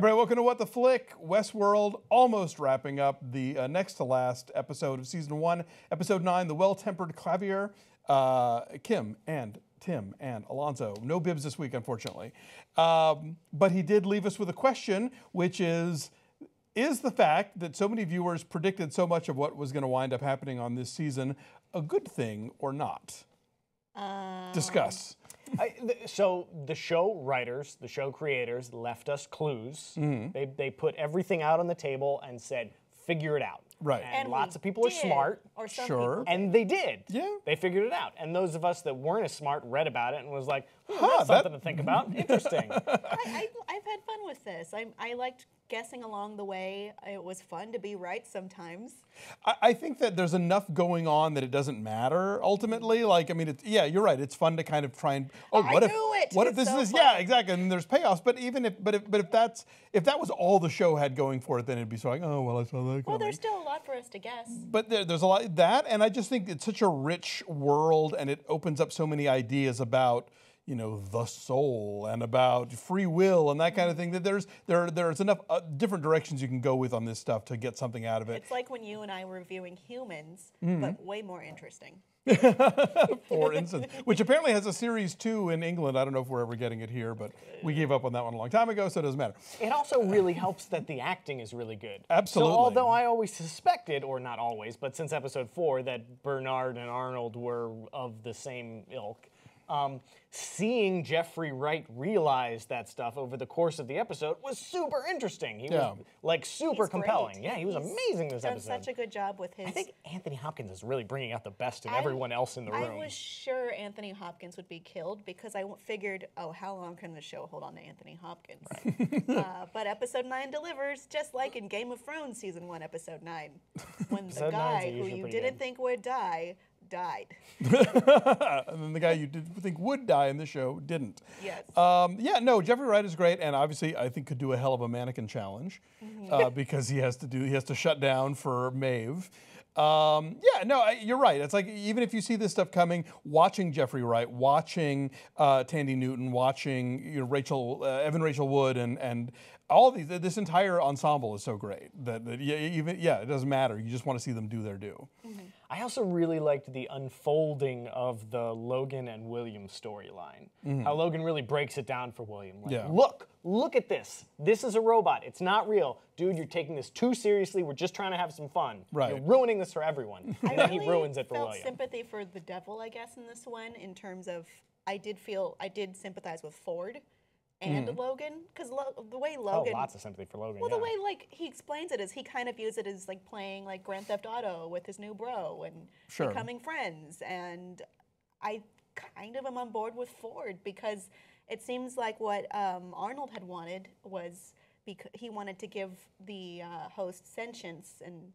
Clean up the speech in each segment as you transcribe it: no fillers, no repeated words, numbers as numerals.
Everybody, welcome to What the Flick. Westworld almost wrapping up the next to last episode of season 1, episode 9, The Well-Tempered Clavier. Kim and Tim and Alonso. No Bibbs this week, unfortunately. But he did leave us with a question, which is the fact that so many viewers predicted so much of what was going to wind up happening on this season a good thing or not? Discuss. So the show writers, the show creators left us clues. Mm-hmm. They put everything out on the table and said, figure it out. Right. And lots of people are smart. Or some Sure. people And they did. Yeah. They figured it out. And those of us that weren't as smart read about it and was like, that's something to think about. Interesting. I've had fun with this. I liked guessing along the way. It was fun to be right sometimes. I think that there's enough going on that it doesn't matter ultimately. Like, I mean, yeah, you're right. It's fun to kind of try and what if this is fun. Yeah, exactly. And there's payoffs. But even if that was all the show had going for it, then it'd be so like, oh well, I saw that coming. Well, there's still a lot for us to guess. But there's a lot of that, and I just think it's such a rich world, and it opens up so many ideas about, you know, the soul and about free will and that kind of thing, that there's enough different directions you can go with on this stuff to get something out of it. It's like when you and I were reviewing Humans, but way more interesting. For instance, which apparently has a series 2 in England. I don't know if we're ever getting it here, but we gave up on that one a long time ago, so it doesn't matter. It also really helps that the acting is really good. Absolutely. So although I always suspected, or not always, but since episode 4, that Bernard and Arnold were of the same ilk, seeing Jeffrey Wright realize that stuff over the course of the episode was super interesting. He was like super compelling. Great. Yeah, he was amazing this episode. Done such a good job with his. I think Anthony Hopkins is really bringing out the best in everyone else in the room. I was sure Anthony Hopkins would be killed because I figured, oh, how long can the show hold on to Anthony Hopkins? Right. But episode 9 delivers, just like in Game of Thrones season 1, episode 9, when the guy who you didn't think would die died. And then the guy you did think would die in the show didn't. Yes. Yeah, no, Jeffrey Wright is great, and obviously I think could do a hell of a mannequin challenge because he has to shut down for Maeve. Yeah, no, you're right. It's like, even if you see this stuff coming, watching Jeffrey Wright, watching Tandy Newton, watching Evan Rachel Wood, and all these, this entire ensemble is so great that it doesn't matter. You just want to see them do their due. Mm-hmm. I also really liked the unfolding of the Logan and William storyline. How Logan really breaks it down for William. Like, look at this. This is a robot. It's not real. Dude, you're taking this too seriously. We're just trying to have some fun. Right. You're ruining this for everyone. And then he ruins it for William. I William. felt sympathy for the devil, I guess, in this one, in terms of I did sympathize with Ford and Logan, because the way Logan... Oh, lots of sympathy for Logan, Well, the way, like, he explains it is he kind of views it as, like, playing, like, Grand Theft Auto with his new bro and becoming friends. And I kind of am on board with Ford because it seems like what Arnold had wanted was... he wanted to give the host sentience and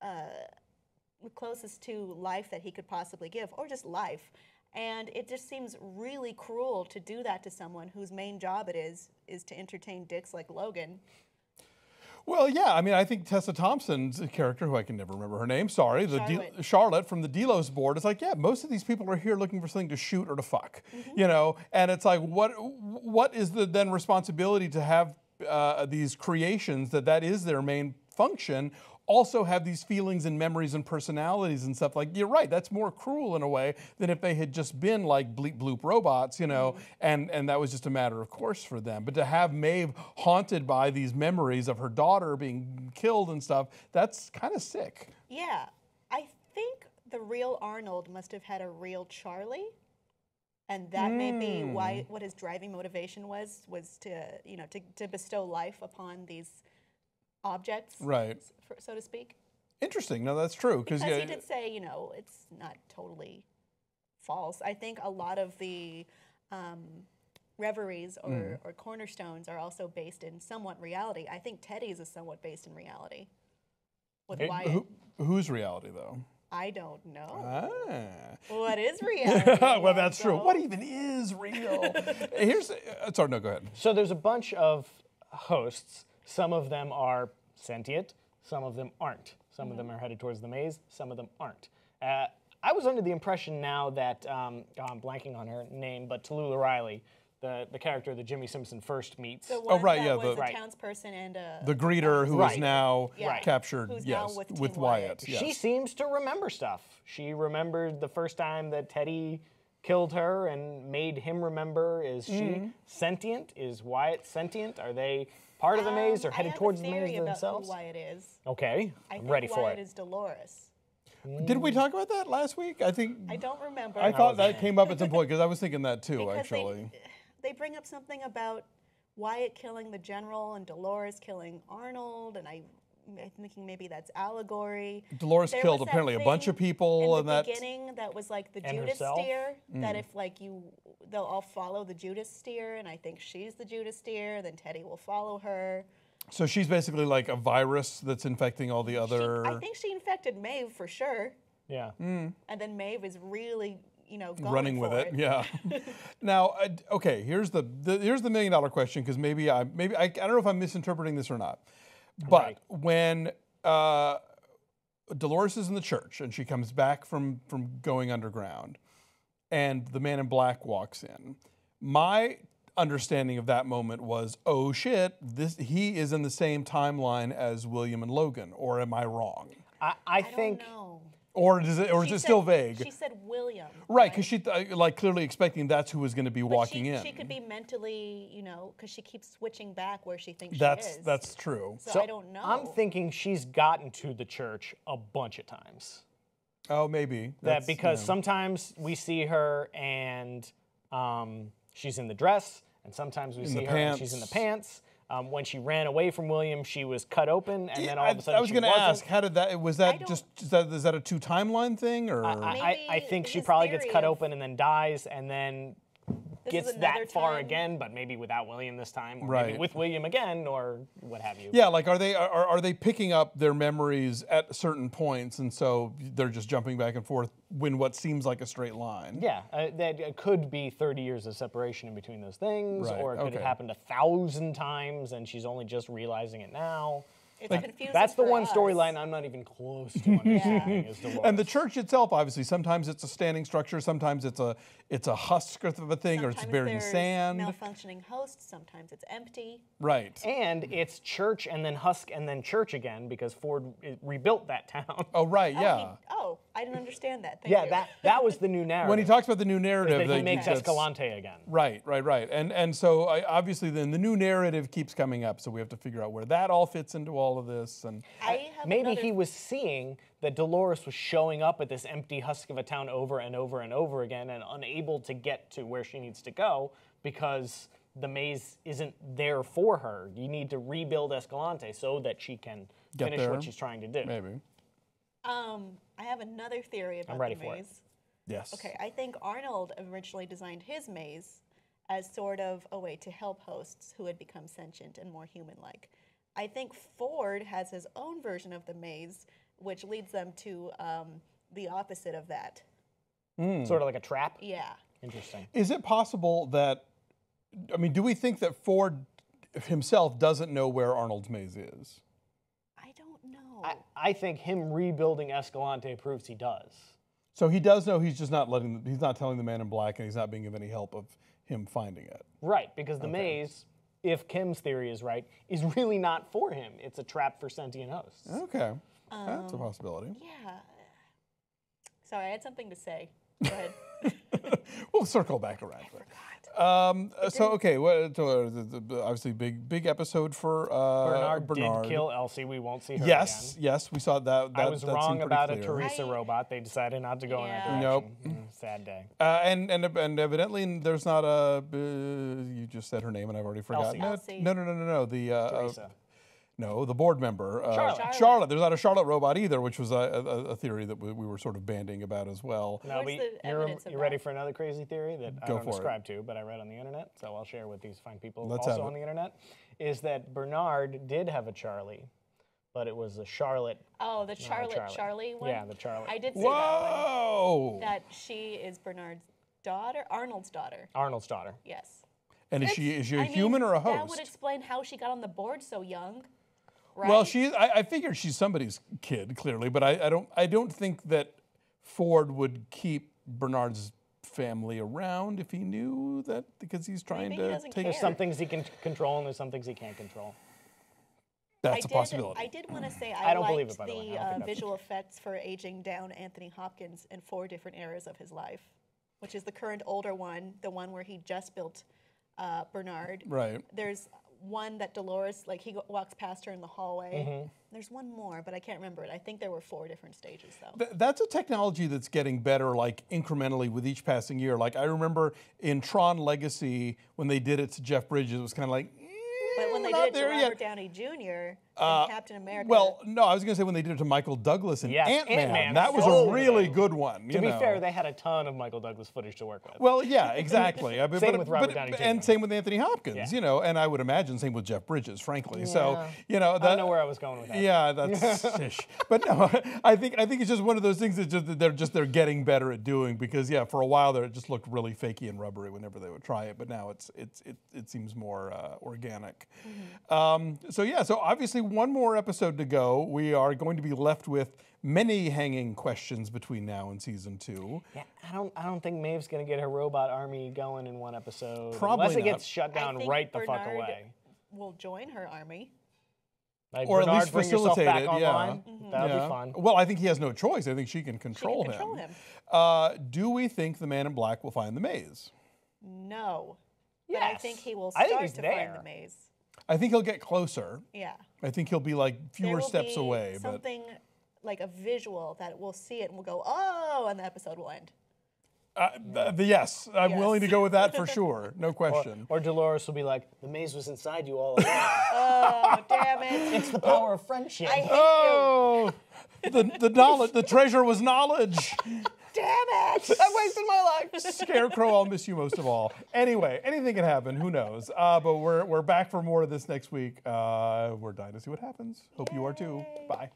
the closest to life that he could possibly give, or just life. And it just seems really cruel to do that to someone whose main job it is to entertain dicks like Logan. Well, yeah, I mean, I think Tessa Thompson's character, who I can never remember her name, sorry, Charlotte from the Delos board, it's like, yeah, most of these people are here looking for something to shoot or to fuck, you know? And it's like, what is the then responsibility to have these creations that is their main function, also have these feelings and memories and personalities and stuff? Like, you're right, that's more cruel in a way than if they had just been like bleep bloop robots, you know, and that was just a matter of course for them. But to have Maeve haunted by these memories of her daughter being killed and stuff, that's kind of sick. Yeah, I think the real Arnold must have had a real Charlie. And that may be what his driving motivation was to bestow life upon these objects, right? So to speak. Interesting. No, that's true. Because he did say, you know, it's not totally false. I think a lot of the reveries or cornerstones are also based in somewhat reality. I think Teddy's is somewhat based in reality. With Wyatt. Whose reality, though? I don't know. Ah. What is reality? Well, that's true. What even is real? Sorry, no, go ahead. So there's a bunch of hosts. Some of them are sentient. Some of them aren't. Some of them are headed towards the maze. Some of them aren't. I was under the impression now that, I'm blanking on her name, but Tallulah Riley, the character that Jimmy Simpson first meets. The one right, that yeah, was the- a Right. townsperson and The greeter who is Right. now Yeah. captured, Who's now yes, with Team with Wyatt. Wyatt. Yes. She seems to remember stuff. She remembered the first time that Teddy killed her and made him remember. Is she sentient? Is Wyatt sentient? Are they part of the maze or headed towards the maze I have a theory about themselves? who Wyatt is. Okay, I I'm think ready for Wyatt it. is Dolores. Did we talk about that last week? I think I don't remember. I thought that came up at some point because I was thinking that too, because actually. they bring up something about Wyatt killing the general and Dolores killing Arnold, and I'm thinking maybe that's allegory. Dolores There killed was that apparently a bunch of thing people, in and the that beginning that was like the And Judas herself? steer. That if like they'll all follow the Judas steer, and I think she's the Judas steer. Then Teddy will follow her. so she's basically like a virus that's infecting all the other. I think she infected Maeve for sure, Yeah. and then Maeve is really going running for with it. Yeah. Now, okay. Here's the $1 million question, because maybe I don't know if I'm misinterpreting this or not, but Right. when Dolores is in the church and she comes back from going underground, and the man in black walks in, my understanding of that moment was, oh shit, he is in the same timeline as William and Logan, or am I wrong? I I think. don't know. Or is She it said- still vague? She said William. Right, because she like clearly expecting that's who was going to be But walking she, in. She could be mentally, because she keeps switching back where she thinks she That's is. that's true. So I don't know. I'm thinking she's gotten to the church a bunch of times. Oh, maybe That's, Because yeah. sometimes we see her and she's in the dress, and sometimes we see her and she's in the pants. When she ran away from William, she was cut open, and then all of a sudden I was she going to wasn't. ask, how did that? Was that don't- just is that a 2 timeline thing, or I think she his probably gets theory cut of- open and then dies, and then This gets is another that far time- again, but maybe without William this time, or maybe Right. with William again, or what have you. yeah, like are they picking up their memories at certain points, and so they're just jumping back and forth when what seems like a straight line? Yeah, that it could be 30 years of separation in between those things, Right, or it could okay. have happened 1,000 times and she's only just realizing it now. It's confusing. That's the for one us. storyline I'm not even close to understanding. Is Dolores. And the church itself, obviously, sometimes it's a standing structure, sometimes it's a husk of a thing, or it's Sometimes buried in there's sand. malfunctioning hosts. Sometimes it's empty. Right. And it's church and then husk and then church again because Ford rebuilt that town. Oh, right. Yeah. I didn't understand that. Thank Yeah, you. that was the new narrative. When he talks about the new narrative, that he makes that's- Escalante again. Right. And so obviously then the new narrative keeps coming up, so we have to figure out where that all fits into all of this. And I have Maybe another- he was seeing that Dolores was showing up at this empty husk of a town over and over and over again and unable to get to where she needs to go because the maze isn't there for her. You need to rebuild Escalante so that she can Get finish there. what she's trying to do. maybe. I have another theory about ready the for it. maze. Yes. Okay, I think Arnold originally designed his maze as sort of a way to help hosts who had become sentient and more human-like. I think Ford has his own version of the maze, which leads them to the opposite of that. Sort of like a trap. Yeah. Interesting. Is it possible that, I mean, do we think that Ford himself doesn't know where Arnold's maze is? I don't know. I think him rebuilding Escalante proves he does. So he does know, he's just not he's not telling the man in black, and he's not being of any help of him finding it. Right, because the maze, if Kim's theory is right, is really not for him. It's a trap for sentient hosts. Okay. That's a possibility. Yeah. Sorry, I had something to say. Go ahead. We'll circle back around. So okay, obviously big episode for Bernard Bernard. did kill Elsie. We won't see her Yes, again. yes, we saw that. I was that wrong seemed pretty about clear. a Teresa robot. They decided not to go in that Yeah. direction. Nope. Sad day. And evidently there's not a. You just said her name and I've already forgotten Elsie. it. No. The Teresa. no, the board member. Charlotte. There's not a Charlotte robot either, which was a theory that we were sort of banding about as well. Now, Where's the evidence of you're ready that? for another crazy theory that I Go don't for it. subscribe to, but I read on the internet, so I'll share with these fine people Let's also have on it. the internet, is that Bernard did have a Charlie, but it was a Charlotte. Oh, the Charlotte Charlie one? Yeah, the Charlotte. I did see that one. Whoa! That she is Bernard's daughter, Arnold's daughter. Arnold's daughter. Yes. And is she a I mean, human or a host? That would explain how she got on the board so young. Right? Well, I figured she's somebody's kid, clearly, but I don't think that Ford would keep Bernard's family around if he knew that, because he's trying Maybe he to doesn't take. care. There's some things he can control and there's some things he can't control. That's a possibility. I did want to say I don't believe liked it, by the way. I don't think the that's visual effects for aging down Anthony Hopkins in 4 different eras of his life, which is the current older one, the one where he just built Bernard. Right. There's one that Dolores, like he walks past her in the hallway. There's one more, but I can't remember it. I think there were 4 different stages, though. That's a technology that's getting better, like incrementally with each passing year. Like I remember in Tron Legacy when they did it to Jeff Bridges, it was kind of like. But when they did it to Robert Downey Jr. and Captain America. Well, no, I was going to say when they did it to Michael Douglas and Yes, Ant-Man. Ant-Man. That was a really good one. To be fair, they had a ton of Michael Douglas footage to work with. Well, yeah, exactly. Same with Robert Downey Jr. And same with Anthony Hopkins, Yeah. you know, and I would imagine same with Jeff Bridges, frankly. So, you know. I don't know where I was going with that. Yeah, that's ish. But no, I think it's just one of those things that they're getting better at doing, because yeah, for a while there it just looked really fakey and rubbery whenever they would try it, but now it seems more organic. So obviously one more episode to go. We are going to be left with many hanging questions between now and season 2. Yeah, I don't think Maeve's gonna get her robot army going in one episode. Probably unless it not. gets shut down I think right the fuck Bernard away. will join her army. Like Or Bernard, at least bring yourself facilitate back it, yeah. online. That would be fun. Well, I think he has no choice. I think she can She control can control him. Do we think the Man in Black will find the maze? No. But I Yes. think he will I start think he's to there. find the maze. I think he'll get closer. Yeah. I think he'll be like There fewer will steps be away. But something like a visual that we'll see it and we'll go, oh, and the episode will end. yes, I'm Yes. willing to go with that for sure. No question. Or Dolores will be like, the maze was inside you all along. Oh, damn it. It's the power of friendship. I hate Oh, the knowledge, the treasure was knowledge. you. Damn it. I wasted my life. Scarecrow, I'll miss you most of all. Anyway, anything can happen. Who knows? But we're back for more of this next week. We're dying to see what happens. Hope you are too. Bye.